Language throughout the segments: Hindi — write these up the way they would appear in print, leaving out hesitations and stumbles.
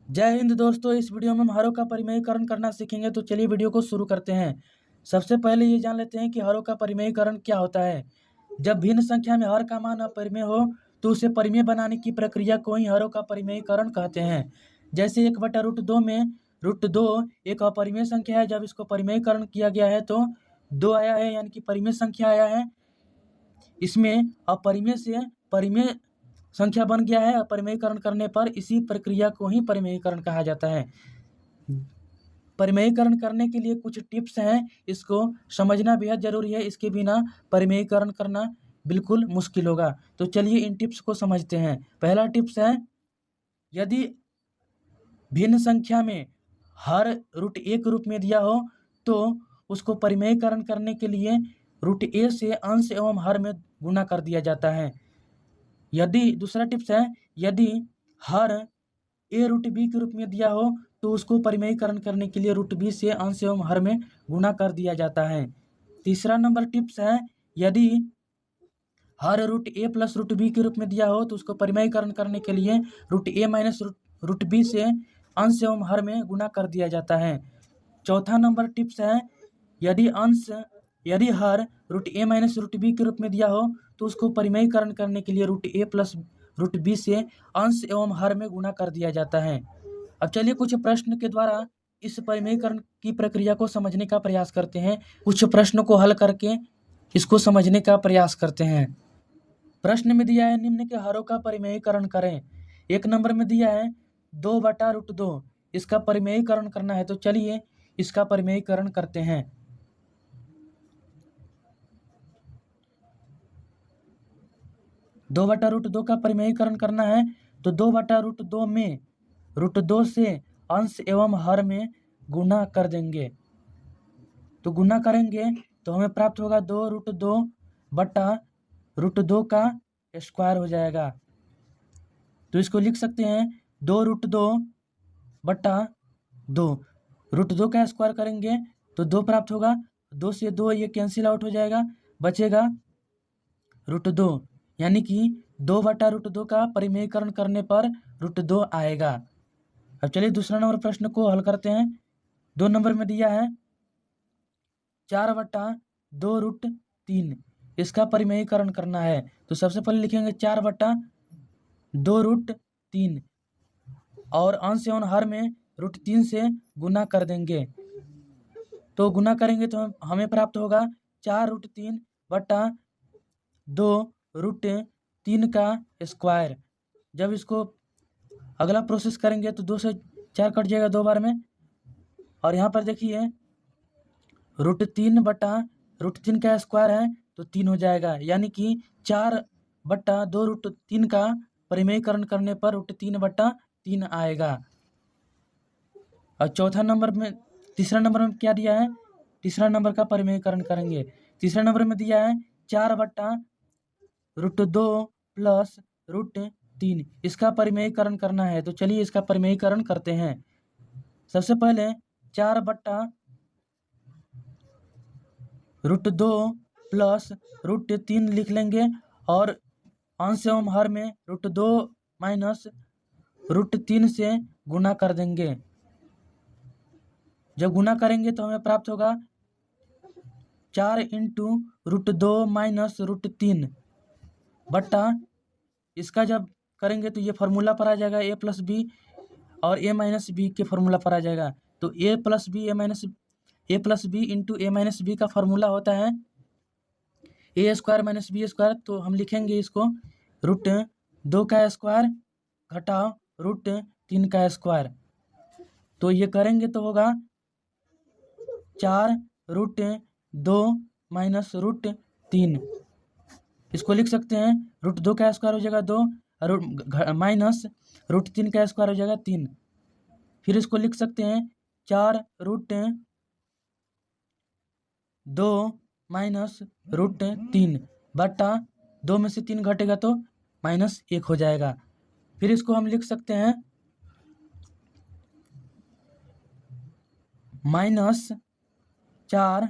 जय हिंद दोस्तों। इस वीडियो में हम हरों का परिमेयीकरण करना सीखेंगे। तो चलिए वीडियो को शुरू करते हैं। सबसे पहले ये जान लेते हैं कि हरों का परिमेयीकरण क्या होता है। जब भिन्न संख्या में हर का मान अपरिमेय हो तो उसे परिमेय बनाने की प्रक्रिया को ही हरों का परिमेयीकरण कहते हैं। जैसे 1/√2 में √2 एक अपरिमेय संख्या है। जब इसको परिमेयीकरण किया गया है तो 2 आया है, यानी कि परिमेय संख्या आया है। इसमें अपरिमेय से परिमेय संख्या बन गया है अपरिमेयीकरण करने पर। इसी प्रक्रिया को ही परिमेयीकरण कहा जाता है। परिमेयीकरण करने के लिए कुछ टिप्स हैं, इसको समझना बेहद जरूरी है। इसके बिना परिमेयीकरण करना बिल्कुल मुश्किल होगा। तो चलिए इन टिप्स को समझते हैं। पहला टिप्स है, यदि भिन्न संख्या में हर √1 रूप में दिया हो तो उसको परिमेयीकरण करने के लिए √a से अंश एवं हर में गुणा कर दिया जाता है। दूसरा टिप्स है, यदि हर a√b के रूप में दिया हो तो उसको परिमेयीकरण करने के लिए √b से अंश एवं हर में गुणा कर दिया जाता है। तीसरा नंबर टिप्स है, यदि हर √a प्लस √b के रूप में दिया हो तो उसको परिमेयीकरण करने के लिए √a माइनस √b से अंश एवं हर में गुणा कर दिया जाता है। चौथा नंबर टिप्स है, यदि हर √a माइनस √b के रूप में दिया हो तो उसको परिमेयीकरण करने के लिए √a प्लस √b से अंश एवं हर में गुणा कर दिया जाता है। अब चलिए कुछ प्रश्न के द्वारा इस परिमेयीकरण की प्रक्रिया को समझने का प्रयास करते हैं। कुछ प्रश्नों को हल करके इसको समझने का प्रयास करते हैं। प्रश्न में दिया है, निम्न के हरों का परिमेयीकरण करें। एक नंबर में दिया है 2/√2, इसका परिमेयीकरण करना है। तो चलिए इसका परिमेयीकरण करते हैं। 2/√2 का परिमेयीकरण करना है तो 2/√2 में √2 से अंश एवं हर में गुणा कर देंगे। तो गुणा करेंगे तो हमें प्राप्त होगा 2√2/√2 का स्क्वायर हो जाएगा। तो इसको लिख सकते हैं 2√2/2। √2 का स्क्वायर करेंगे तो 2 प्राप्त होगा। 2 से 2 ये कैंसिल आउट हो जाएगा, बचेगा √2, यानी कि 2/√2 का परिमेयीकरण करने पर √2 आएगा। अब चलिए दूसरा नंबर प्रश्न को हल करते हैं। 2 नंबर में दिया है 4/2√3, इसका परिमेयीकरण करना है। तो सबसे पहले लिखेंगे 4/2√3 और अंश एवं हर में √3 से गुना कर देंगे। तो गुना करेंगे तो हमें प्राप्त होगा 4√3/2√3 का स्क्वायर। जब इसको अगला प्रोसेस करेंगे तो 2 से 4 कट जाएगा 2 बार में, और यहाँ पर देखिए √3/√3 का स्क्वायर है तो 3 हो जाएगा, यानी कि 4/2√3 का परिमेयीकरण करने पर √3/3 आएगा। और तीसरा नंबर में क्या दिया है, तीसरा नंबर का परिमेयीकरण करेंगे। तीसरा नंबर में दिया है 4/√2 प्लस √3, इसका परिमेयीकरण करना है। तो चलिए इसका परिमेयीकरण करते हैं। सबसे पहले 4/√2 प्लस √3 लिख लेंगे और अंश एवं हर में √2 माइनस √3 से गुना कर देंगे। जब गुना करेंगे तो हमें प्राप्त होगा 4 × √2 माइनस √3 बट्टा, इसका जब करेंगे तो ये फार्मूला पर आ जाएगा a प्लस बी, और a माइनस बी के फार्मूला पर आ जाएगा। तो a plus b into a minus b का फार्मूला होता है a² माइनस b²। तो हम लिखेंगे इसको √2 का स्क्वायर घटाओ √3 का स्क्वायर। तो ये करेंगे तो होगा 4√2 माइनस √3, इसको लिख सकते हैं √2 का स्क्वायर हो जाएगा 2 और माइनस √3 का स्क्वायर हो जाएगा 3। फिर इसको लिख सकते हैं 4√2 माइनस √3 बटा 2 में से 3 घटेगा तो -1 हो जाएगा। फिर इसको हम लिख सकते हैं -4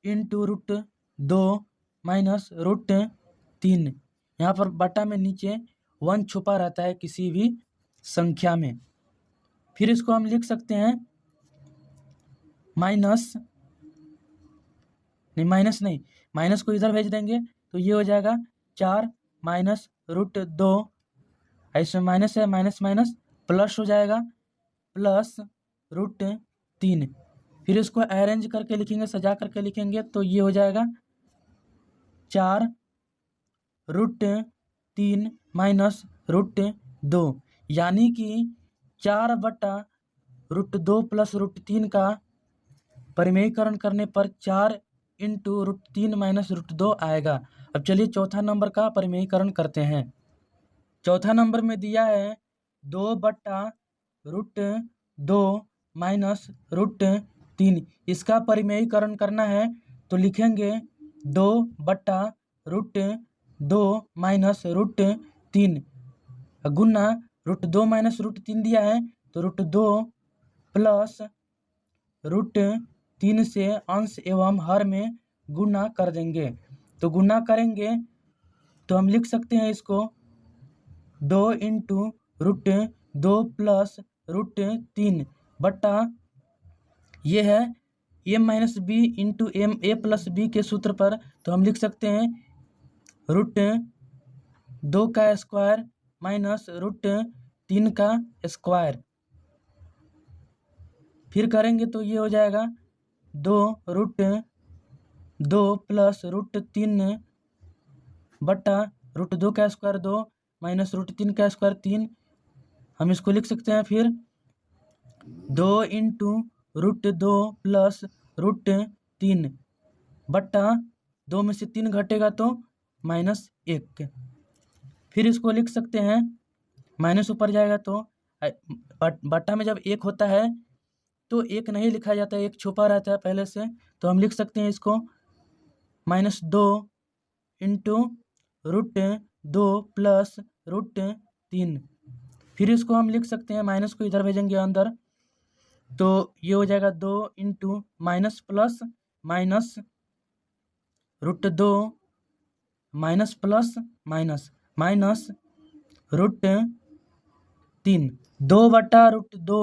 × √2 माइनस √3। यहाँ पर बटा में नीचे 1 छुपा रहता है किसी भी संख्या में। फिर इसको हम लिख सकते हैं माइनस को इधर भेज देंगे तो ये हो जाएगा 4 माइनस रूट 2, इसमें माइनस है, माइनस माइनस प्लस हो जाएगा प्लस रूट 3। फिर इसको अरेंज करके लिखेंगे, सजा करके लिखेंगे तो ये हो जाएगा 4 रूट 3 माइनस रूट 2, यानी कि 4 बटा रूट 2 प्लस रूट 3 का परिमेयीकरण करने पर 4 इंटू रूट 3 माइनस रूट 2 आएगा। अब चलिए चौथा नंबर का परिमेयीकरण करते हैं। चौथा नंबर में दिया है 2 बटा रूट 2 माइनस रूट 3, इसका परिमेयीकरण करना है तो लिखेंगे 2 बटा रूट 2 माइनस रूट 3 गुना रूट 2 माइनस रूट 3 दिया है तो रूट 2 प्लस रूट 3 से अंश एवं हर में गुना कर देंगे। तो गुना करेंगे तो हम लिख सकते हैं इसको 2 इंटू रूट 2 प्लस रूट 3 बटा ये है a minus b into m a plus b के सूत्र पर, तो हम लिख सकते हैं रूट 2 का स्क्वायर माइनस रूट 3 का स्क्वायर। फिर करेंगे तो ये हो जाएगा 2 रूट 2 प्लस रूट 3 बटा रूट 2 का स्क्वायर 2 माइनस रूट 3 का स्क्वायर 3। हम इसको लिख सकते हैं फिर 2 इंटू रूट 2 प्लस रूट 3 बटा 2 में से 3 घटेगा तो -1। फिर इसको लिख सकते हैं माइनस ऊपर जाएगा तो बटा में जब 1 होता है तो 1 नहीं लिखा जाता है, 1 छुपा रहता है पहले से, तो हम लिख सकते हैं इसको -2 इंटू रूट 2 प्लस रूट 3। फिर इसको हम लिख सकते हैं, माइनस को इधर भेजेंगे अंदर तो ये हो जाएगा 2 into minus plus minus root 2 minus plus minus minus root 3। 2 बटा रूट 2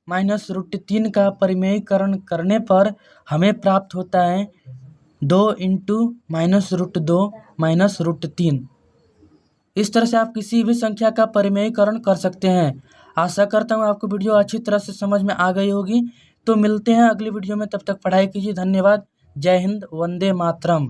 माइनस रूट 3 का परिमेयीकरण करने पर हमें प्राप्त होता है 2 into minus root 2 minus root 3। इस तरह से आप किसी भी संख्या का परिमेयीकरण कर सकते हैं। आशा करता हूँ आपको वीडियो अच्छी तरह से समझ में आ गई होगी। तो मिलते हैं अगली वीडियो में, तब तक पढ़ाई कीजिए। धन्यवाद। जय हिंद, वंदे मातरम।